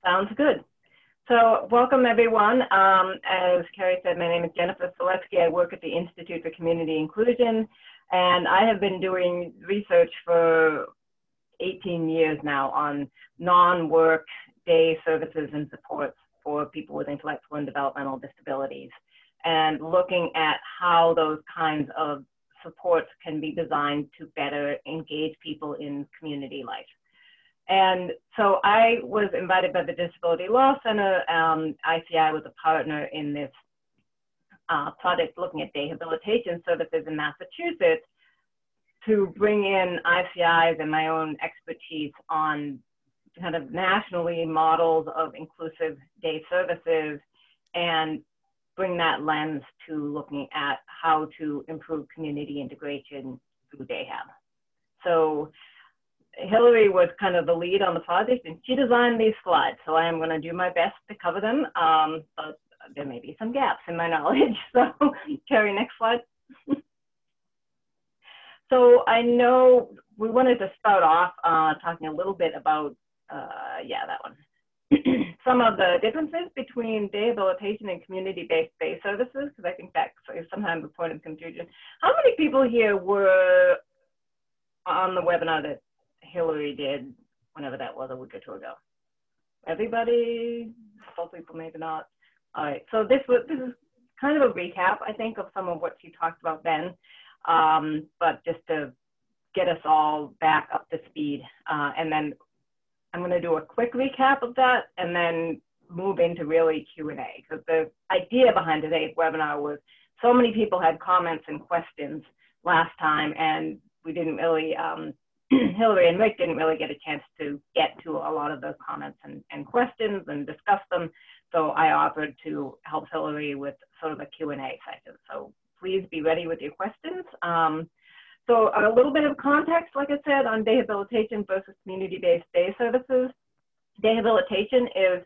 Sounds good. So welcome everyone. As Carrie said, my name is Jennifer Sulewski. I work at the Institute for Community Inclusion, and I have been doing research for 18 years now on non-work day services and supports for people with intellectual and developmental disabilities, and looking at how those kinds of supports can be designed to better engage people in community life. And so I was invited by the Disability Law Center. ICI was a partner in this project looking at rehabilitation services in Massachusetts to bring in ICI's and my own expertise on kind of nationally models of inclusive day services and bring that lens to looking at how to improve community integration through DayHab. So Hillary was kind of the lead on the project, and she designed these slides. So I am going to do my best to cover them, but there may be some gaps in my knowledge. So Carrie, next slide. So I know we wanted to start off talking a little bit about, yeah, that one. Some of the differences between rehabilitation and community-based day services, because I think that is sometimes a point of confusion. How many people here were on the webinar that Hillary did, whenever that was, a week or two ago? Everybody? Some people maybe not. All right, so this is kind of a recap, I think, of some of what she talked about then, but just to get us all back up to speed. And then I'm going to do a quick recap of that and then move into really Q&A, because the idea behind today's webinar was so many people had comments and questions last time, and we didn't really, Hillary and Rick didn't really get a chance to get to a lot of those comments and questions and discuss them. So I offered to help Hillary with sort of a Q&A section. So please be ready with your questions. So a little bit of context, like I said, on rehabilitation versus community-based day services. Rehabilitation is,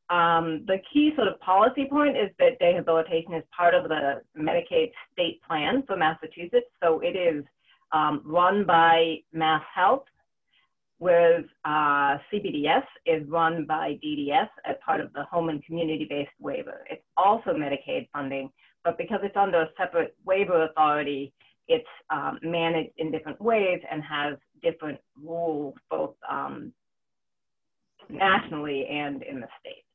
the key sort of policy point is that rehabilitation is part of the Medicaid state plan for Massachusetts. So it is run by Mass Health, whereas CBDS is run by DDS as part of the home and community-based waiver. It's also Medicaid funding, but because it's under a separate waiver authority, it's managed in different ways and has different rules, both nationally and in the state.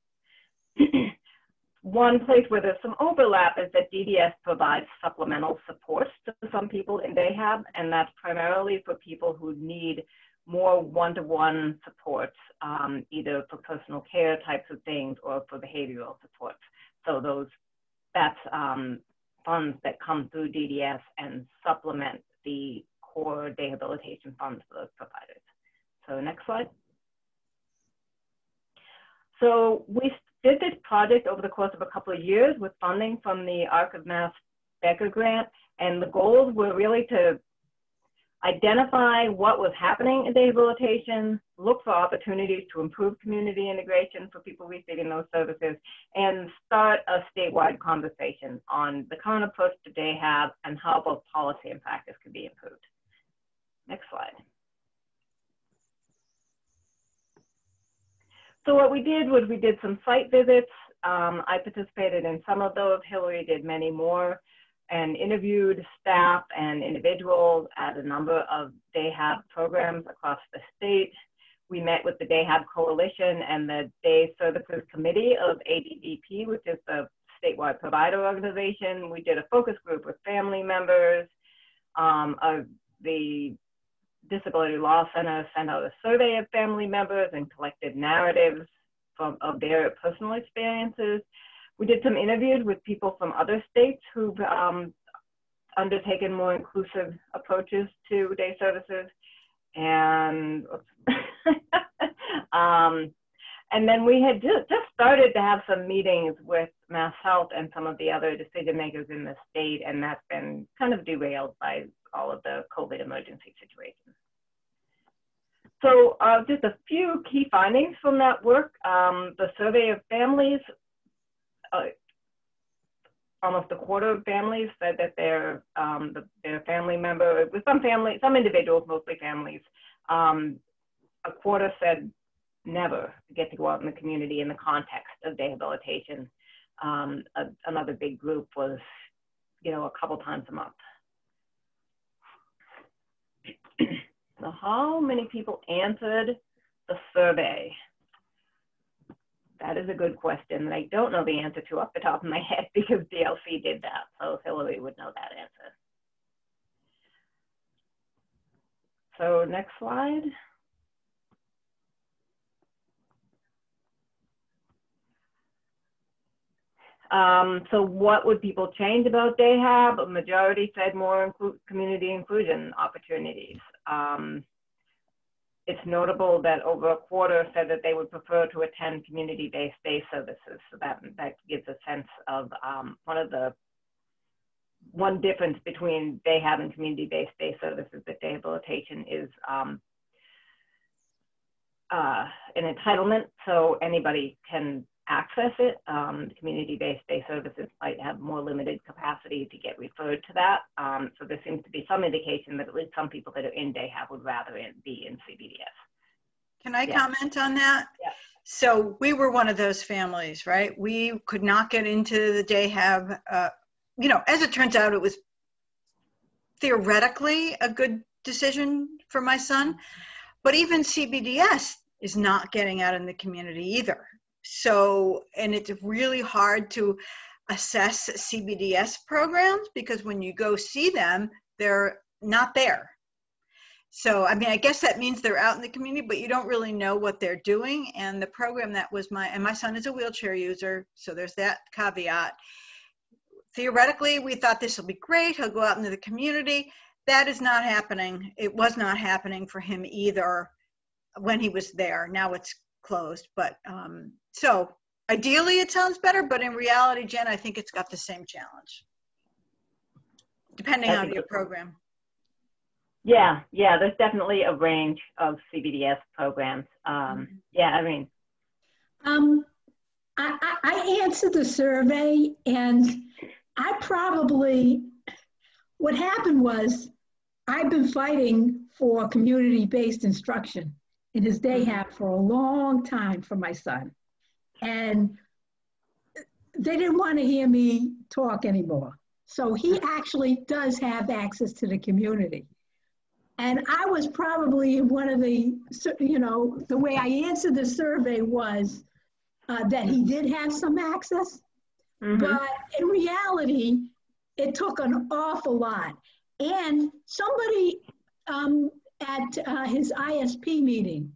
One place where there's some overlap is that DDS provides supplemental supports to some people in DayHab, and that's primarily for people who need more one-to-one supports, either for personal care types of things or for behavioral supports. So that's funds that come through DDS and supplement the core rehabilitation funds for those providers. So next slide. So we did this project over the course of a couple of years with funding from the Arc of Mass Becker grant, and the goals were really to identify what was happening in rehabilitation, look for opportunities to improve community integration for people receiving those services, and start a statewide conversation on the current approach to DayHab and how both policy and practice could be improved. Next slide. So what we did was we did some site visits. I participated in some of those. Hillary did many more, and interviewed staff and individuals at a number of DayHab programs across the state. We met with the DayHab Coalition and the Day Services Committee of ADDP, which is the statewide provider organization. We did a focus group with family members. The Disability Law Center sent out a survey of family members and collected narratives of their personal experiences. We did some interviews with people from other states who've undertaken more inclusive approaches to day services. And, and then we had just started to have some meetings with Mass Health and some of the other decision makers in the state, and that's been kind of derailed by all of the COVID emergency situations. So just a few key findings from that work. The survey of families, almost a quarter of families said that their family member, with some individuals, mostly families, a quarter said never get to go out in the community in the context of rehabilitation. Another big group was, you know, a couple times a month. So how many people answered the survey? That is a good question that I don't know the answer to off the top of my head because DLC did that. So Hillary would know that answer. So next slide. So what would people change about DAHAB? A majority said more community inclusion opportunities. It's notable that over a quarter said that they would prefer to attend community-based day services. So that gives a sense of one difference between DAHAB and community-based day services, that rehabilitation is an entitlement, so anybody can access it. Community-based day services might have more limited capacity to get referred to that. So there seems to be some indication that at least some people that are in DAHAB would rather be in CBDS. Can I comment on that? Yeah. So we were one of those families, right? We could not get into the DAHAB. You know, as it turns out, it was theoretically a good decision for my son, but even CBDS is not getting out in the community either. So, and it's really hard to assess CBDS programs because when you go see them, they're not there. So, I mean, I guess that means they're out in the community, but you don't really know what they're doing. And the program that was my son is a wheelchair user, so there's that caveat. Theoretically, we thought this will be great. He'll go out into the community. That is not happening. It was not happening for him either when he was there. Now it's closed, but so ideally it sounds better, but in reality, Jen, I think it's got the same challenge, depending on your program. Yeah, there's definitely a range of CBDS programs. Yeah, I mean. I answered the survey, and what happened was I've been fighting for community-based instruction in his DAHAB for a long time for my son. And they didn't want to hear me talk anymore. So he actually does have access to the community. And I was probably one of the, you know, the way I answered the survey was that he did have some access, but in reality, it took an awful lot. And somebody at his ISP meeting,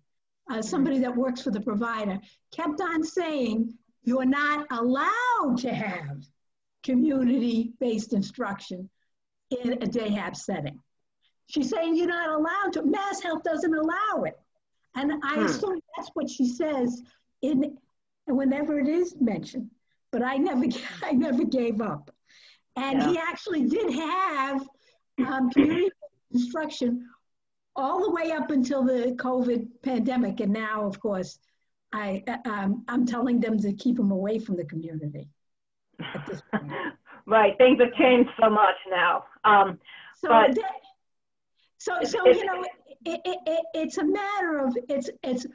somebody that works for the provider, kept on saying, you're not allowed to have community-based instruction in a DAHAB setting. She's saying you're not allowed to. Mass Health doesn't allow it. And I assume that's what she says in whenever it is mentioned. But I never gave up. And he actually did have community instruction all the way up until the COVID pandemic. And now, of course, I'm telling them to keep him away from the community at this point. Right, things have changed so much now. So you know, it's a matter of, it's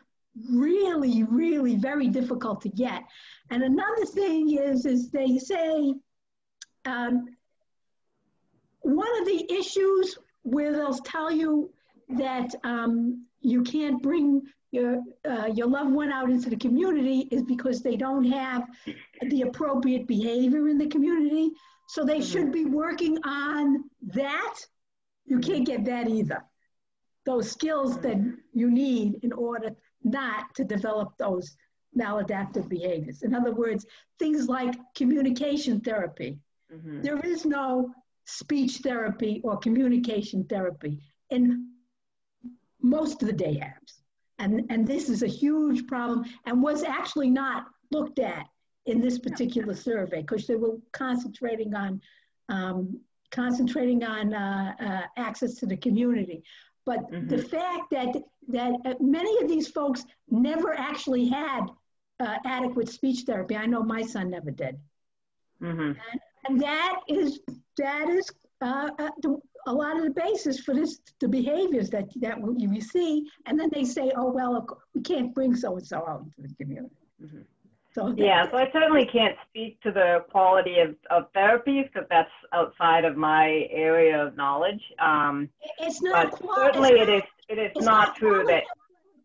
really, really very difficult to get. And another thing is they say, one of the issues where they'll tell you that you can't bring your loved one out into the community is because they don't have the appropriate behavior in the community. So they should be working on that. You can't get that either. Those skills that you need in order not to develop those maladaptive behaviors. In other words, things like communication therapy. There is no speech therapy or communication therapy in most of the DAHABs. And this is a huge problem and was actually not looked at in this particular survey because they were concentrating on access to the community. But the fact that many of these folks never actually had adequate speech therapy. I know my son never did. And that is a lot of the basis for this, the behaviors that you see, and then they say, oh, well, we can't bring so-and-so out into the community. Mm-hmm. So yeah, so I certainly can't speak to the quality of therapies because that's outside of my area of knowledge. It's not but certainly it is not true that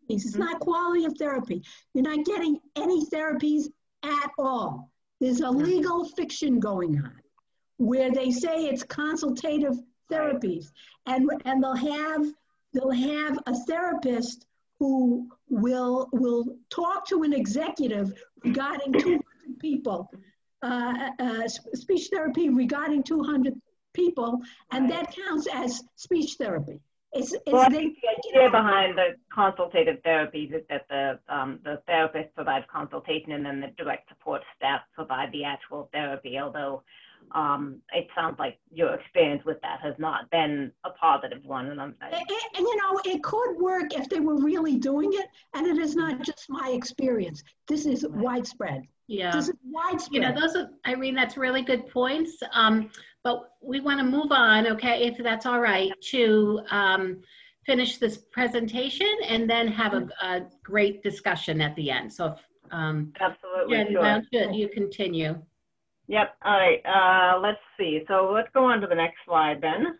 it's not quality of therapy. You're not getting any therapies at all. There's a legal fiction going on where they say it's consultative therapies, and they'll have a therapist who will talk to an executive regarding 200 people, speech therapy regarding 200 people, and that counts as speech therapy. Well, I think the idea behind the consultative therapies is that the therapist provides consultation and then the direct support staff provide the actual therapy, although it sounds like your experience with that has not been a positive one. And you know, it could work if they were really doing it, and it is not just my experience. This is widespread. Yeah. This is widespread. You know, those are, Irene, that's really good points. But we want to move on, okay, if that's all right, to finish this presentation and then have a great discussion at the end. So, absolutely, Jen, sure. why don't you continue? Yep. All right. Let's see. So let's go on to the next slide then.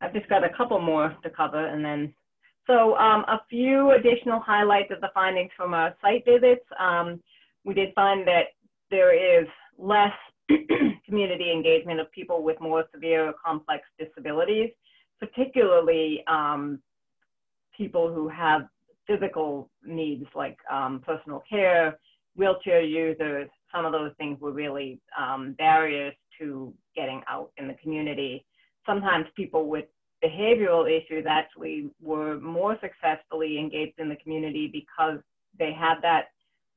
I've just got a couple more to cover, and then so a few additional highlights of the findings from our site visits. We did find that there is less community engagement of people with more severe or complex disabilities, particularly people who have physical needs like personal care, wheelchair users. Some of those things were really barriers to getting out in the community. Sometimes people with behavioral issues actually were more successfully engaged in the community because they had that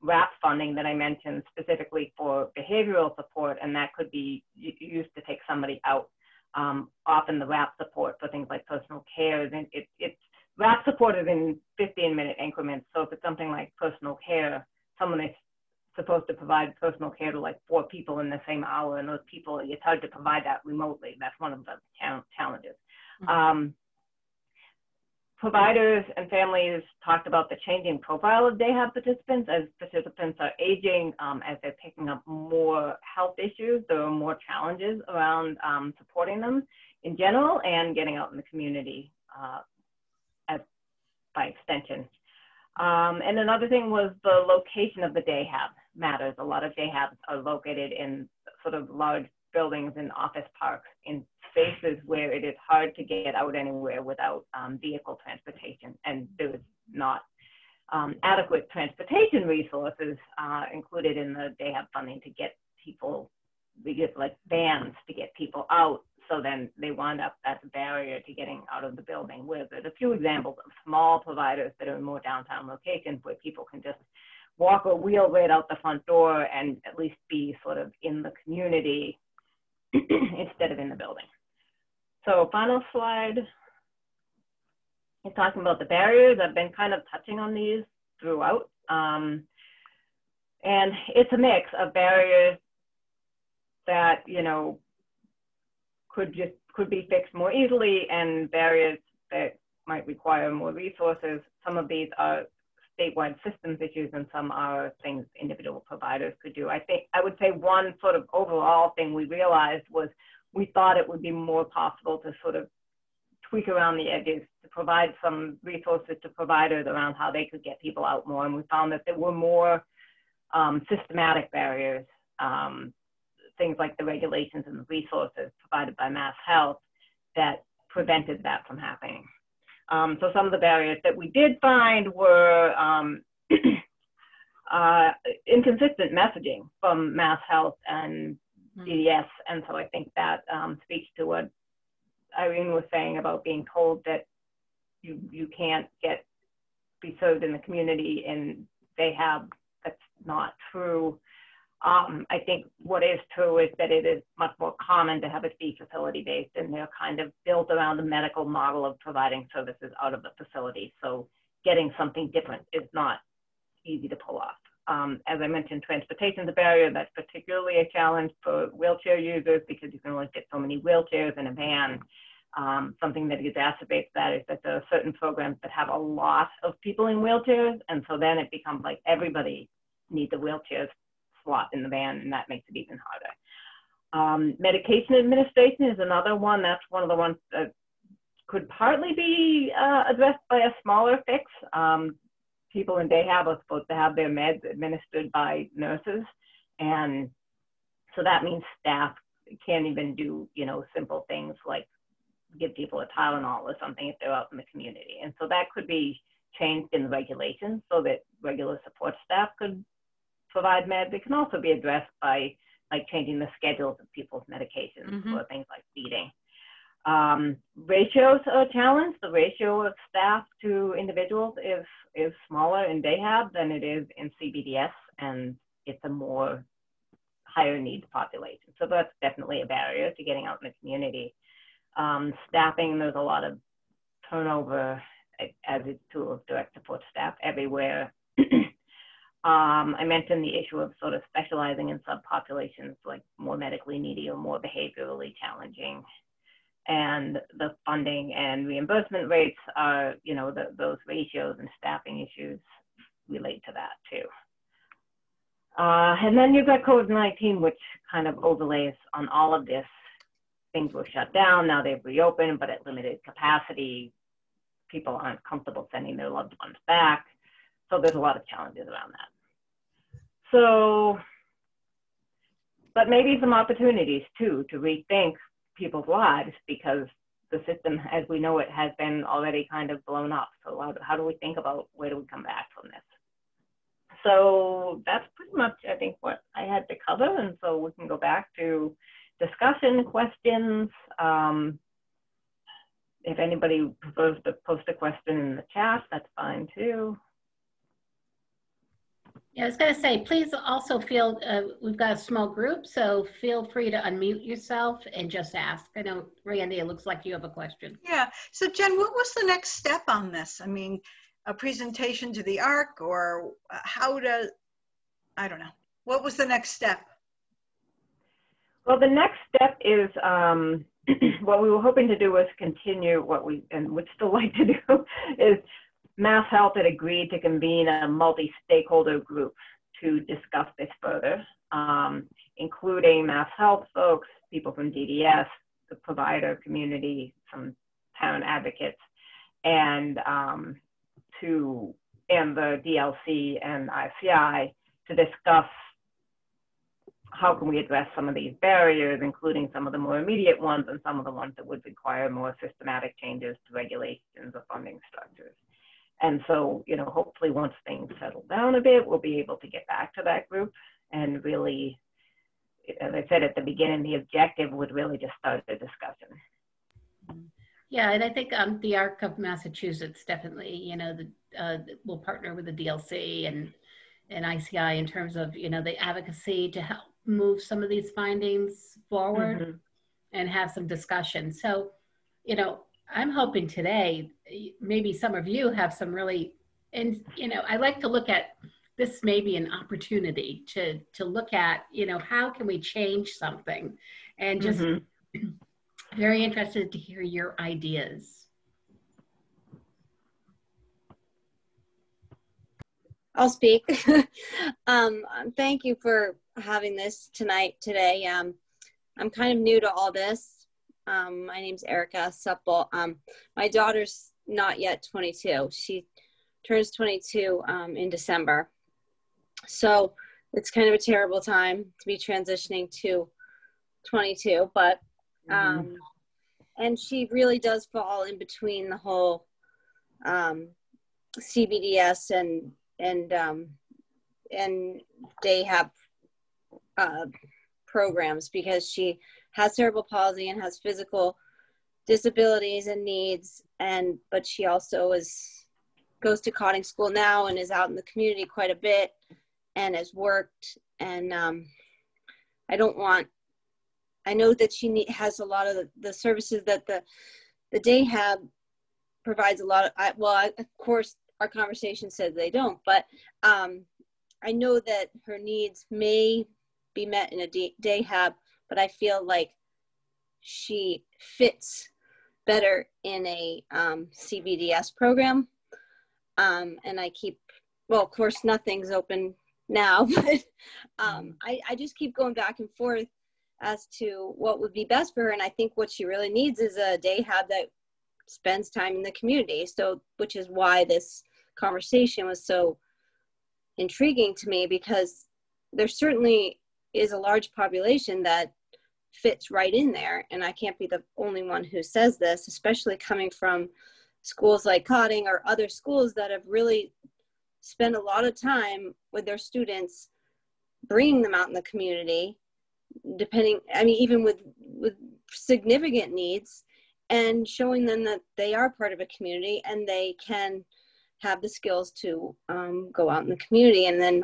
RAP funding that I mentioned specifically for behavioral support, and that could be used to take somebody out. Often the RAP support for things like personal care, and RAP support is in 15-minute increments. So if it's something like personal care, someone is supposed to provide personal care to like 4 people in the same hour, and those people, it's hard to provide that remotely. That's one of the challenges. Providers and families talked about the changing profile of day hab participants as participants are aging, as they're picking up more health issues. There are more challenges around supporting them in general and getting out in the community by extension. And another thing was the location of the day hab matters. A lot of day habs are located in sort of large buildings and office parks in spaces where it is hard to get out anywhere without vehicle transportation, and there is not adequate transportation resources included in the day hab funding to get people, we get like vans to get people out, so then they wind up as a barrier to getting out of the building. Where there's a few examples of small providers that are in more downtown locations where people can just walk or wheel right out the front door and at least be sort of in the community instead of in the building. So final slide is talking about the barriers. I've been kind of touching on these throughout. And it's a mix of barriers that, you know, could be fixed more easily and barriers that might require more resources. Some of these are statewide systems issues and some are things individual providers could do. I would say one sort of overall thing we realized was we thought it would be more possible to sort of tweak around the edges to provide some resources to providers around how they could get people out more. And we found that there were more systematic barriers, things like the regulations and the resources provided by Mass Health that prevented that from happening. So some of the barriers that we did find were inconsistent messaging from Mass Health and CDS. And so I think that speaks to what Irene was saying about being told that you can't be served in the community, and that's not true. I think what is true is that it is much more common to have it be facility based, and they're kind of built around the medical model of providing services out of the facility. So getting something different is not easy to pull off. As I mentioned, transportation is a barrier. That's particularly a challenge for wheelchair users because you can only fit so many wheelchairs in a van. Something that exacerbates that is that there are certain programs that have a lot of people in wheelchairs, and so then it becomes like everybody needs a wheelchair slot in the van, and that makes it even harder. Medication administration is another one. That's one of the ones that could partly be addressed by a smaller fix. People in Dayhab are supposed to have their meds administered by nurses, and so that means staff can't even do, you know, simple things like give people a Tylenol or something if they're out in the community. And so that could be changed in the regulations so that regular support staff could provide meds. It can also be addressed by like changing the schedules of people's medications or things like feeding. Ratios are a challenge. The ratio of staff to individuals is smaller in Dayhab than it is in CBDS, and it's a more higher needs population. So that's definitely a barrier to getting out in the community. Staffing, there's a lot of turnover as it's true of direct support staff everywhere. I mentioned the issue of sort of specializing in subpopulations like more medically needy or more behaviorally challenging. And the funding and reimbursement rates are, you know, those ratios and staffing issues relate to that too. And then you've got COVID-19, which kind of overlays on all of this. Things were shut down, now they've reopened, but at limited capacity. People aren't comfortable sending their loved ones back. So there's a lot of challenges around that. So, but maybe some opportunities too to rethink people's lives, because the system as we know it has been already kind of blown up. So how do we think about where do we come back from this? So that's pretty much, I think, what I had to cover. And so we can go back to discussion, questions. If anybody prefers to post a question in the chat, that's fine too. Yeah, I was going to say, please also feel, we've got a small group, so feel free to unmute yourself and just ask. I know, Randy, it looks like you have a question. Yeah, so Jen, what was the next step on this? I mean, a presentation to the ARC, or how to, I don't know. What was the next step? Well, the next step is, what we were hoping to do was continue what we, and would still like to do, is Mass Health had agreed to convene a multi-stakeholder group to discuss this further, including Mass Health folks, people from DDS, the provider community, some parent advocates, and the DLC and ICI to discuss how can we address some of these barriers, including some of the more immediate ones and some of the ones that would require more systematic changes to regulations or funding structures. And so, you know, hopefully once things settle down a bit, we'll be able to get back to that group and really, as I said at the beginning, the objective would really just start the discussion. Yeah, and I think the ARC of Massachusetts definitely, you know, will partner with the DLC and ICI in terms of, you know, the advocacy to help move some of these findings forward and have some discussion. So, you know, I'm hoping today, maybe some of you have some really, and, you know, I like to look at this maybe an opportunity to look at, you know, how can we change something, and just very interested to hear your ideas. I'll speak. Thank you for having this today. I'm kind of new to all this. My name's Erica Supple. My daughter's not yet 22. She turns 22 in December. So it's kind of a terrible time to be transitioning to 22, but and she really does fall in between the whole CBDS and they have programs, because she has cerebral palsy and has physical disabilities and needs, but she also goes to coding school now and is out in the community quite a bit and has worked, and I know that she has a lot of the services that the Dayhab provides a lot of, well, of course our conversation says they don't, but I know that her needs may be met in a day hab, but I feel like she fits better in a CBDS program. And I keep, well, of course, nothing's open now, but I just keep going back and forth as to what would be best for her. And I think what she really needs is a day hab that spends time in the community. So, which is why this conversation was so intriguing to me, because there certainly is a large population that fits right in there. And I can't be the only one who says this, especially coming from schools like Cotting or other schools that have really spent a lot of time with their students, bringing them out in the community, depending, I mean, even with significant needs, and showing them that they are part of a community and they can have the skills to go out in the community. And then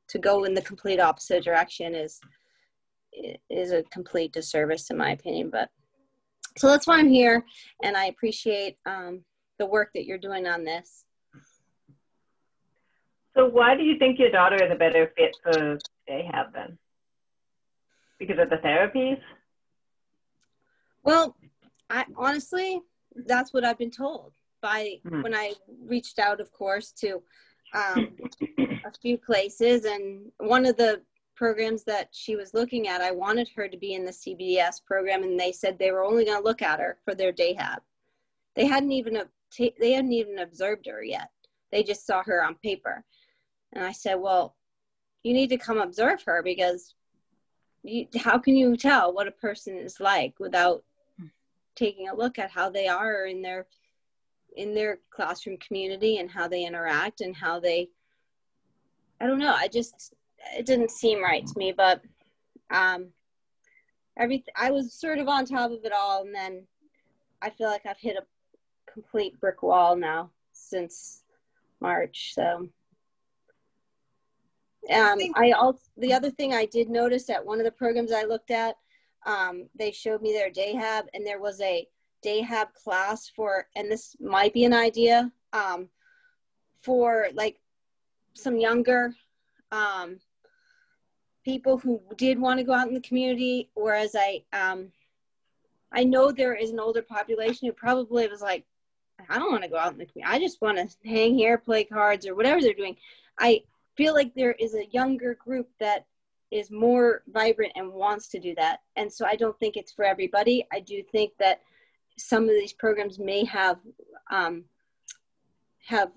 to go in the complete opposite direction is a complete disservice, in my opinion. But so that's why I'm here, and I appreciate the work that you're doing on this. So why do you think your daughter is a better fit for day hab then? Because of the therapies? Well, I honestly, that's what I've been told by when I reached out, of course, to a few places. And one of the programs that she was looking at, I wanted her to be in the CBDS program, and they said they were only going to look at her for their day hab. They hadn't even observed her yet. They just saw her on paper. And I said, well, you need to come observe her, because how can you tell what a person is like without taking a look at how they are in their classroom community and how they interact and how they, I don't know, it didn't seem right to me. But I was sort of on top of it all, and then I feel like I've hit a complete brick wall now since March. So the other thing I did notice at one of the programs I looked at, they showed me their day hab, and there was a day hab class for, and this might be an idea, for like some younger people who did want to go out in the community. Whereas I know there is an older population who probably was like, I don't want to go out in the community. I just want to hang here, play cards, or whatever they're doing. I feel like there is a younger group that is more vibrant and wants to do that. And so I don't think it's for everybody. I do think that some of these programs may have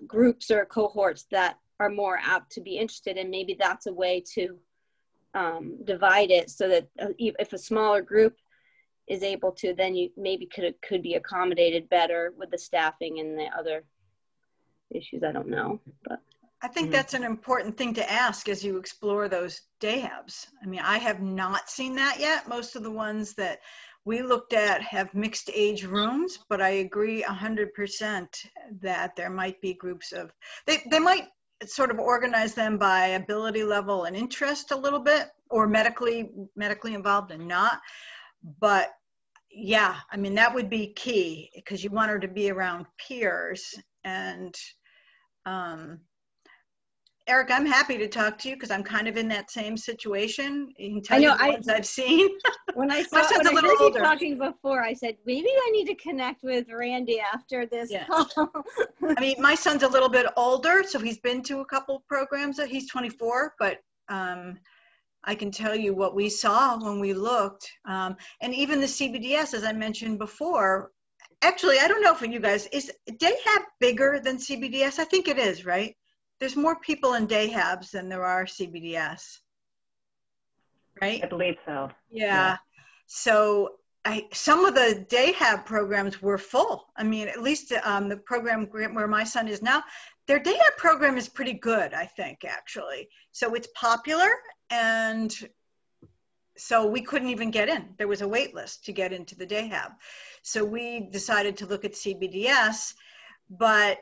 groups or cohorts that are more apt to be interested, and maybe that's a way to divide it so that if a smaller group is able to, then you maybe could be accommodated better with the staffing and the other issues. I don't know, but I think that's an important thing to ask as you explore those day habs. I mean, I have not seen that yet. Most of the ones that we looked at have mixed age rooms, but I agree 100% that there might be groups of, they might sort of organize them by ability level and interest a little bit, or medically involved and not. But yeah, I mean, that would be key, because you want her to be around peers. And Eric, I'm happy to talk to you, because I'm kind of in that same situation. You can tell you the ones I've seen. When I My son's a little older. Talking before, I said, maybe I need to connect with Randy after this call. I mean, my son's a little bit older, so he's been to a couple programs. He's 24, but I can tell you what we saw when we looked. And even the CBDS, as I mentioned before, actually, I don't know for you guys, is day hab bigger than CBDS? I think it is, right? There's more people in day habs than there are CBDS, right? I believe so. Yeah. So some of the day hab programs were full. I mean, at least the program where my son is now, their day hab program is pretty good, I think, actually. So it's popular, and so we couldn't even get in. There was a wait list to get into the day hab. So we decided to look at CBDS, but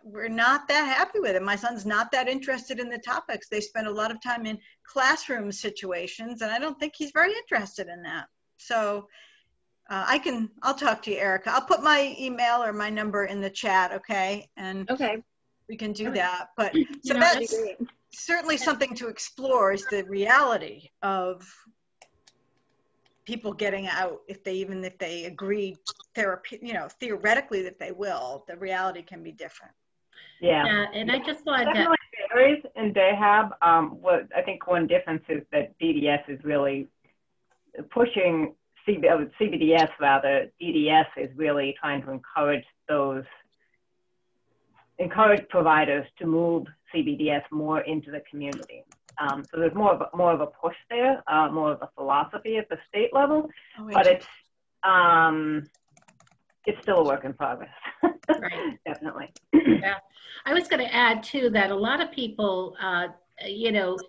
we're not that happy with it. My son's not that interested in the topics. They spend a lot of time in classroom situations, and I don't think he's very interested in that. So I'll talk to you, Erica. I'll put my email or my number in the chat, okay? And okay, we can do that. But so certainly something to explore is the reality of people getting out even if they agree theoretically that they will, the reality can be different. Yeah, and I just wanted to definitely varies in Dayhab. What I think one difference is that DDS is really pushing CBDS rather. DDS is really trying to encourage providers to move CBDS more into the community. So there's more of a push there, more of a philosophy at the state level, but it's still a work in progress. Right. Definitely. Yeah, I was going to add too that a lot of people,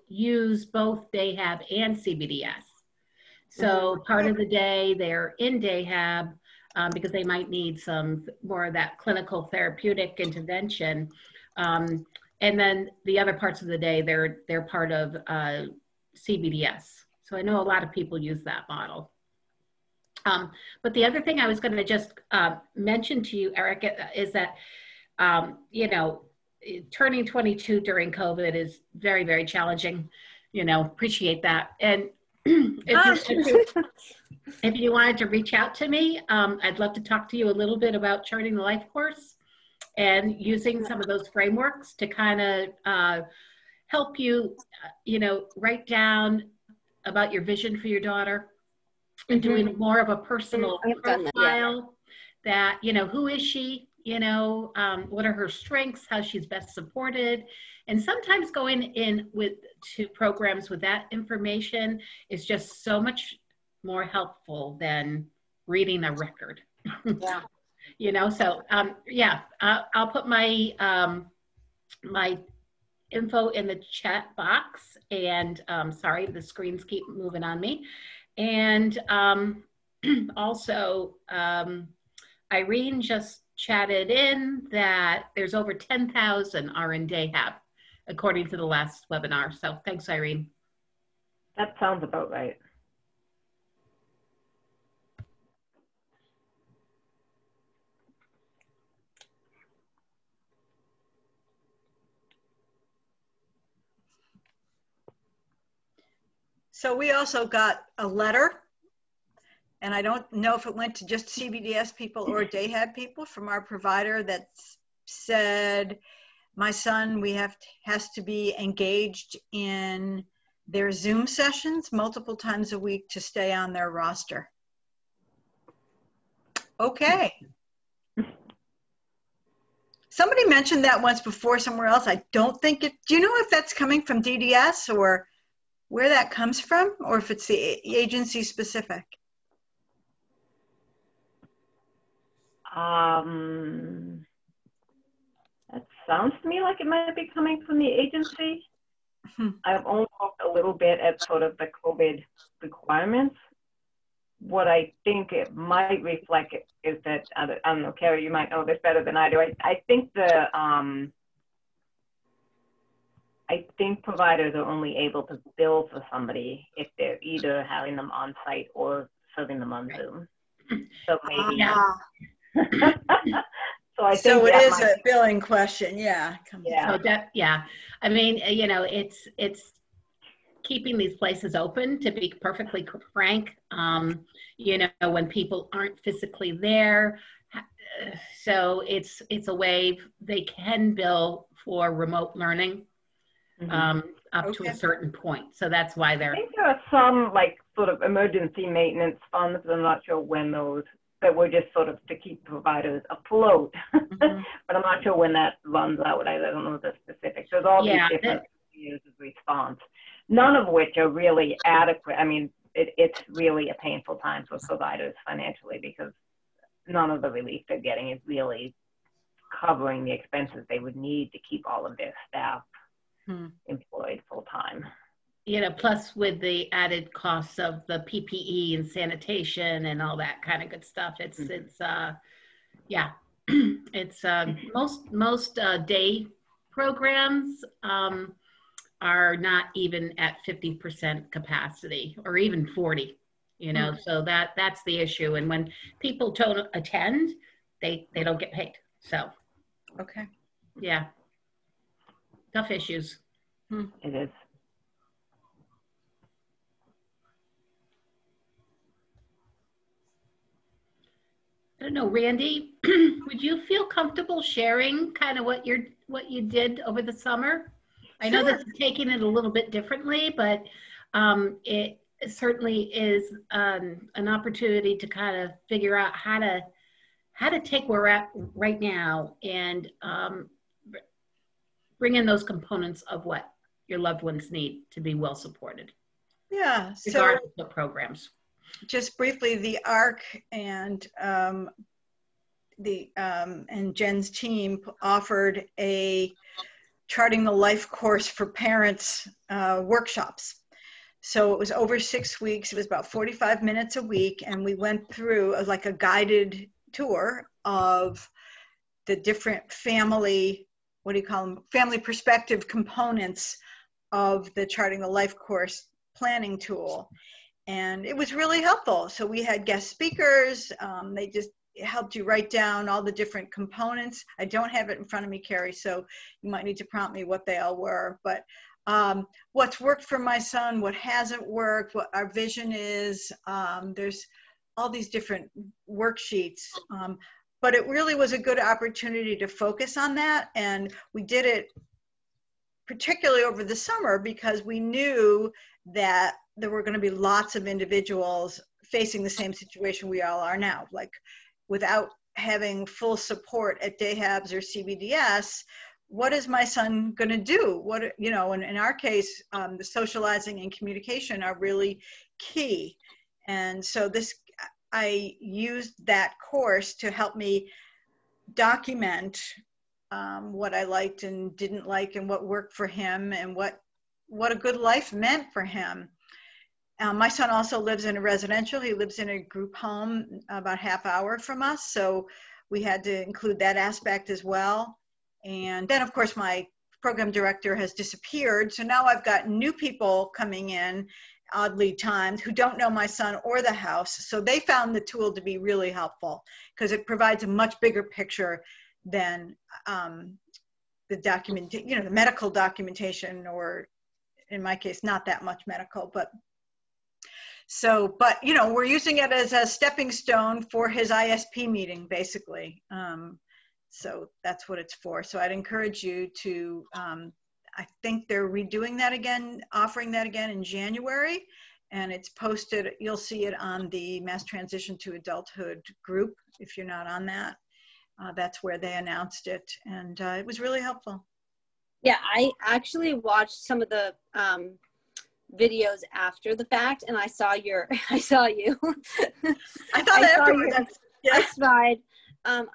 use both Dayhab and CBDS. So part of the day they're in Dayhab because they might need some more of that clinical therapeutic intervention. And then the other parts of the day, they're part of CBDS. So I know a lot of people use that model. But the other thing I was going to just mention to you, Eric, is that, turning 22 during COVID is very, very challenging. Appreciate that. And if you wanted to reach out to me, I'd love to talk to you a little bit about charting the life course and using some of those frameworks to kind of help you, write down about your vision for your daughter and doing more of a personal profile that, who is she? What are her strengths, how she's best supported. And sometimes going in to programs with that information is just so much more helpful than reading a record. Yeah. So I'll put my my info in the chat box, and sorry, the screens keep moving on me. And also Irene just chatted in that there's over 10,000 are in Dayhab, according to the last webinar. So thanks, Irene. That sounds about right. So we also got a letter, and I don't know if it went to just CBDS people or Dayhab people, from our provider that said, my son, has to be engaged in their Zoom sessions multiple times a week to stay on their roster. Okay. Somebody mentioned that once before somewhere else. I don't think do you know if that's coming from DDS or where that comes from, or if it's the agency specific? That sounds to me like it might be coming from the agency. I've only looked a little bit at sort of the COVID requirements. What I think it might reflect is that, I don't know, Carrie, you might know this better than I do. I think I think providers are only able to bill for somebody if they're either having them on site or serving them on Zoom. So maybe. So I think it is a billing question. Yeah. So I mean, it's keeping these places open, to be perfectly frank. When people aren't physically there. So it's a way they can bill for remote learning. Up to a certain point. So that's why I think there are some like sort of emergency maintenance funds, but I'm not sure when those, that were just sort of to keep providers afloat. But I'm not sure when that runs out. I don't know the specifics. There's all these different years of response, none of which are really adequate. I mean, it's really a painful time for providers financially, because none of the relief they're getting is really covering the expenses they would need to keep all of their staff employed full time. Plus with the added costs of the PPE and sanitation and all that kind of good stuff. It's most day programs are not even at 50% capacity, or even 40. So that's the issue. And when people don't attend, they don't get paid. So okay, yeah, tough issues. It is. I don't know, Randy, would you feel comfortable sharing kind of what you did over the summer? I know this is taking it a little bit differently, but it certainly is an opportunity to kind of figure out how to take where we're at right now and bring in those components of what your loved ones need to be well supported. Yeah. Regardless of programs. Just briefly, the ARC and Jen's team offered a Charting the Life course for parents workshops. So it was over 6 weeks. It was about 45 minutes a week, and we went through like a guided tour of the different family, what do you call them, family perspective components of the Charting the Life course planning tool. And it was really helpful. So we had guest speakers. They just helped you write down all the different components. I don't have it in front of me, Carrie, so you might need to prompt me what they all were. But what's worked for my son, what hasn't worked, what our vision is. There's all these different worksheets. But it really was a good opportunity to focus on that. And we did it particularly over the summer because we knew that there were going to be lots of individuals facing the same situation we all are now. Like, without having full support at DAHABS or CBDS, what is my son going to do? What, you know, and in our case, the socializing and communication are really key. And so I used that course to help me document what I liked and didn't like and what worked for him and what a good life meant for him. My son also lives in a residential. He lives in a group home about half hour from us. So we had to include that aspect as well. And then of course my program director has disappeared. So now I've got new people coming in, oddly timed, who don't know my son or the house. So they found the tool to be really helpful because it provides a much bigger picture than the the medical documentation, or in my case, not that much medical, but you know, we're using it as a stepping stone for his ISP meeting, basically. So that's what it's for. So I'd encourage you to, I think they're redoing that again, offering that again in January, and it's posted, you'll see it on the Mass Transition to Adulthood group. If you're not on that, that's where they announced it, and it was really helpful. Yeah, I actually watched some of the videos after the fact, and I saw you. I saw afterwards.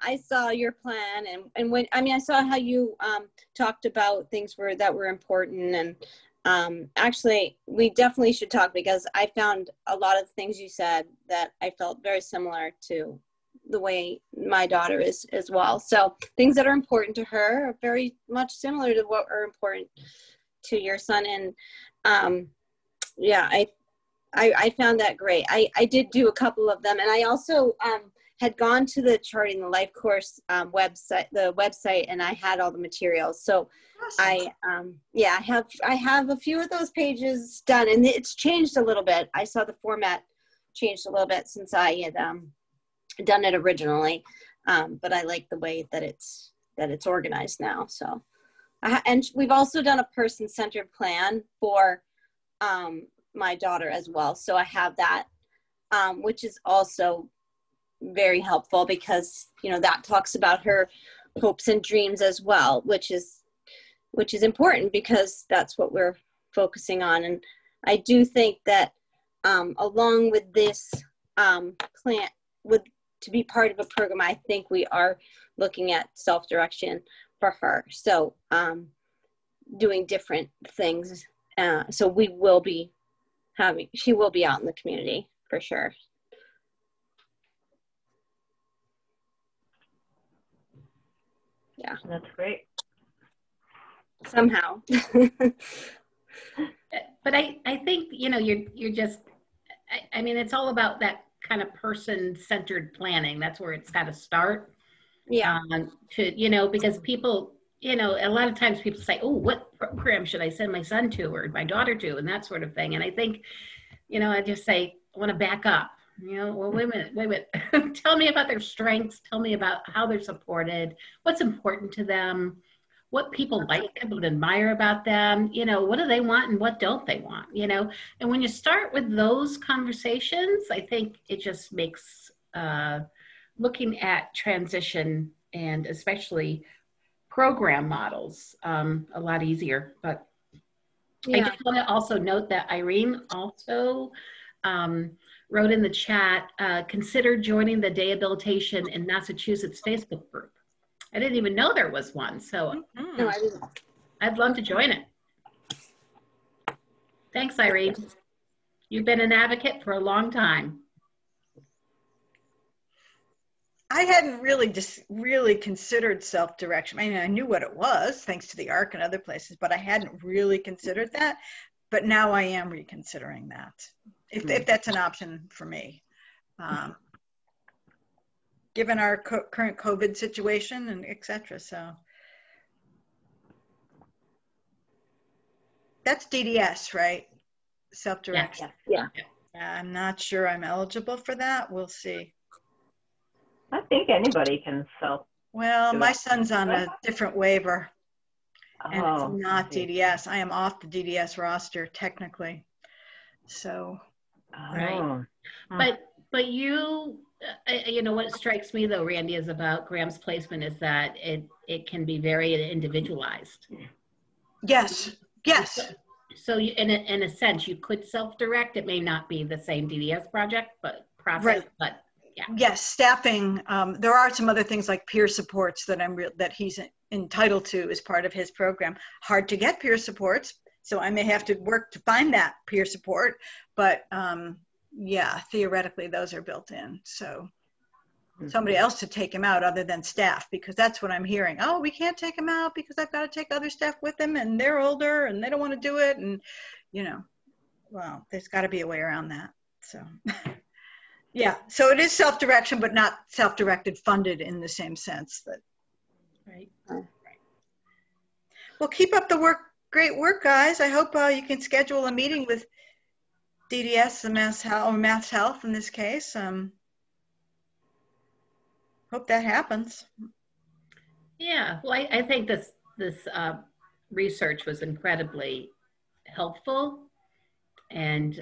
I saw your plan, and when I saw how you talked about things that were important, and actually we definitely should talk, because I found a lot of the things you said that I felt very similar to the way my daughter is as well. So things that are important to her are very much similar to what are important to your son. And yeah, I found that great. I did do a couple of them, and I also had gone to the Charting the Life course website, and I had all the materials. So awesome. I have a few of those pages done, and it's changed a little bit. I saw the format changed a little bit since I had done it originally, but I like the way that it's organized now. So, and we've also done a person-centered plan for my daughter as well. So I have that, which is also very helpful, because that talks about her hopes and dreams as well, which is important, because that's what we're focusing on. And I do think that along with this plan, to be part of a program, I think we are looking at self-direction for her. So doing different things. So she will be out in the community for sure. Yeah. That's great. Somehow. But I think, you're just, it's all about that kind of person-centered planning. That's where it's got to start. Yeah. Because people you know, a lot of times people say, oh, what program should I send my son to or my daughter to, and that sort of thing. And I think, you know, I just say, I want to back up. You know, well, wait a minute. Tell me about their strengths. Tell me about how they're supported, what's important to them, what people like, people admire about them, you know, what do they want and what don't they want, you know? And when you start with those conversations, I think it just makes looking at transition and especially program models a lot easier. But I just want to also note that Irene also wrote in the chat, consider joining the Rehabilitation in Massachusetts Facebook group. I didn't even know there was one, so No, I didn't. I'd love to join it. Thanks, Irene. You've been an advocate for a long time. I hadn't really considered self-direction. I mean, I knew what it was thanks to the ARC and other places, but I hadn't really considered that. But now I am reconsidering that, if that's an option for me. Given our current COVID situation and et cetera. So that's DDS, right? Self-direction. Yeah. I'm not sure I'm eligible for that. We'll see. I think anybody can self. Well, my son's on a different waiver, and it's not I see. DDS. I am off the DDS roster technically. So, Right. But you, you know, what strikes me though, Randy, is about Graham's placement is that it can be very individualized. yes. So you, in a sense, you could self-direct. It may not be the same DDS project, but process, Right. but yeah. Yes, staffing. There are some other things like peer supports that that he's entitled to as part of his program. Hard to get peer supports, so I may have to work to find that peer support. But yeah, theoretically, those are built in. So somebody else to take him out other than staff, because that's what I'm hearing. Oh, we can't take him out because I've got to take other staff with him, and they're older and they don't want to do it. And you know, well, there's got to be a way around that. So. Yeah, so it is self-direction, but not self-directed funded in the same sense. That. Right. Well, keep up the work. Great work, guys. I hope you can schedule a meeting with DDS and Mass Health in this case. Hope that happens. Yeah, well, I think this research was incredibly helpful. And,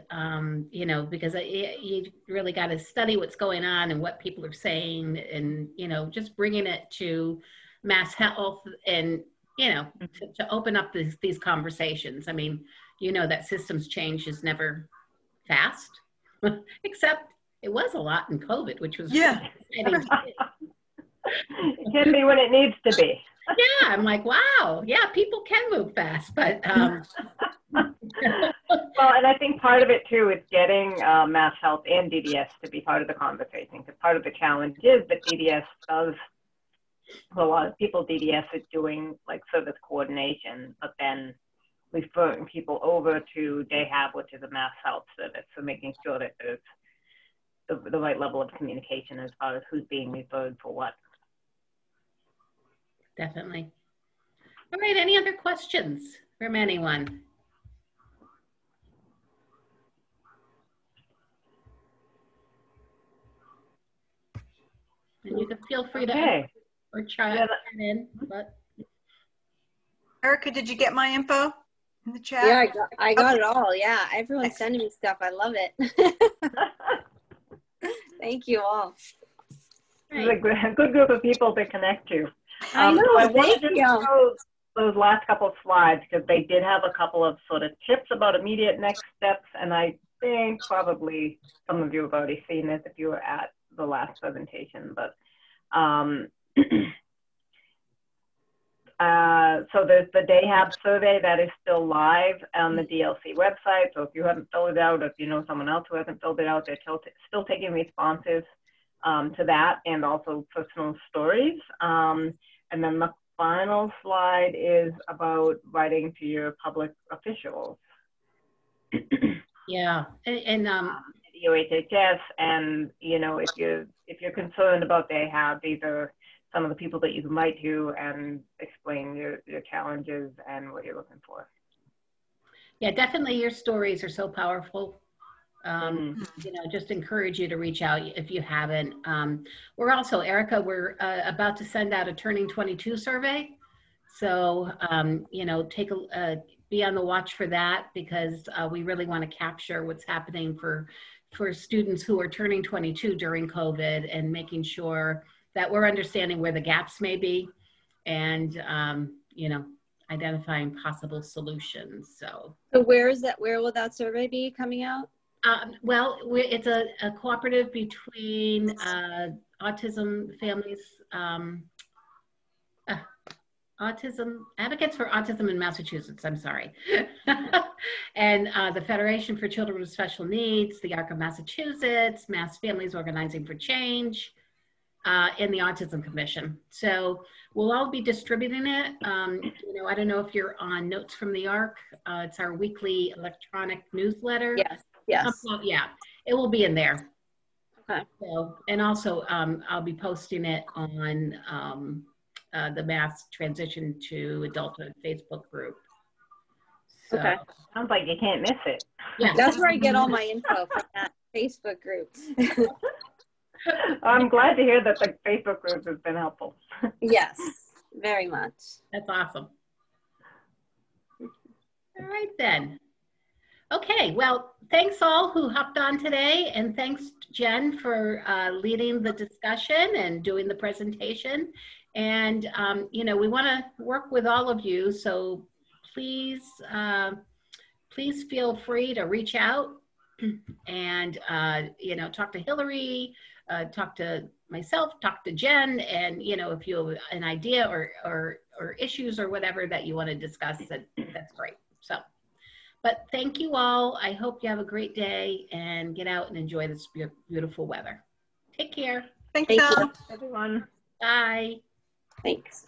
you know, because you really got to study what's going on and what people are saying and, you know, just bringing it to Mass Health and, you know, to open up these conversations. I mean, you know, that systems change is never fast, except it was a lot in COVID, which was yeah. Really it can be when it needs to be. Yeah, I'm like, wow, yeah, people can move fast, but well, and I think part of it too is getting Mass Health and DDS to be part of the conversation, because part of the challenge is that DDS does, for a lot of people, DDS is doing like service coordination, but then referring people over to DayHab, which is a Mass Health service, so making sure that there's the right level of communication as far as who's being referred for what. Definitely. All right, any other questions from anyone? And you can feel free to or try it in. But Erica, did you get my info in the chat? Yeah, I got it all. Yeah, everyone's sending me stuff. I love it. Thank you all. It's a good group of people to connect to. I know, so I wanted thank to show those last couple of slides because they did have a couple of sort of tips about immediate next steps, and I think probably some of you have already seen this if you were at the last presentation, but so there's the DayHab survey that is still live on the DLC website. So if you haven't filled it out, if you know someone else who hasn't filled it out, they're still taking responses to that and also personal stories. And then the final slide is about writing to your public officials. yeah, and UHHS, and you know, if you're concerned about DayHab, these are some of the people that you invite to and explain your challenges and what you're looking for. Yeah, definitely your stories are so powerful. You know, just encourage you to reach out if you haven't. We're also, Erica, we're about to send out a Turning 22 survey. So, you know, be on the watch for that, because we really want to capture what's happening for students who are turning 22 during COVID, and making sure that we're understanding where the gaps may be, and, you know, identifying possible solutions. So where will that survey be coming out? Well, it's a cooperative between autism families, autism advocates for autism in Massachusetts, I'm sorry, and the Federation for Children with Special Needs, the ARC of Massachusetts, Mass Families Organizing for Change, and the Autism Commission. So we'll all be distributing it. You know, I don't know if you're on Notes from the ARC. It's our weekly electronic newsletter. Yes. Yes. Yeah, it will be in there. Okay. So, and also I'll be posting it on the Mass Transition to Adulthood Facebook group. So, okay. Sounds like you can't miss it. Yeah. That's where I get all my info, from that Facebook group. I'm glad to hear that the Facebook group has been helpful. Yes, very much. That's awesome. All right then. Okay, well, thanks all who hopped on today, and thanks Jen for leading the discussion and doing the presentation. And you know, we want to work with all of you, so please, please feel free to reach out and you know, talk to Hillary, talk to myself, talk to Jen, and you know, if you have an idea or issues or whatever that you want to discuss, that's great. So. But thank you all. I hope you have a great day and get out and enjoy this beautiful weather. Take care. Thank Thank you. you, Everyone. Bye. Thanks.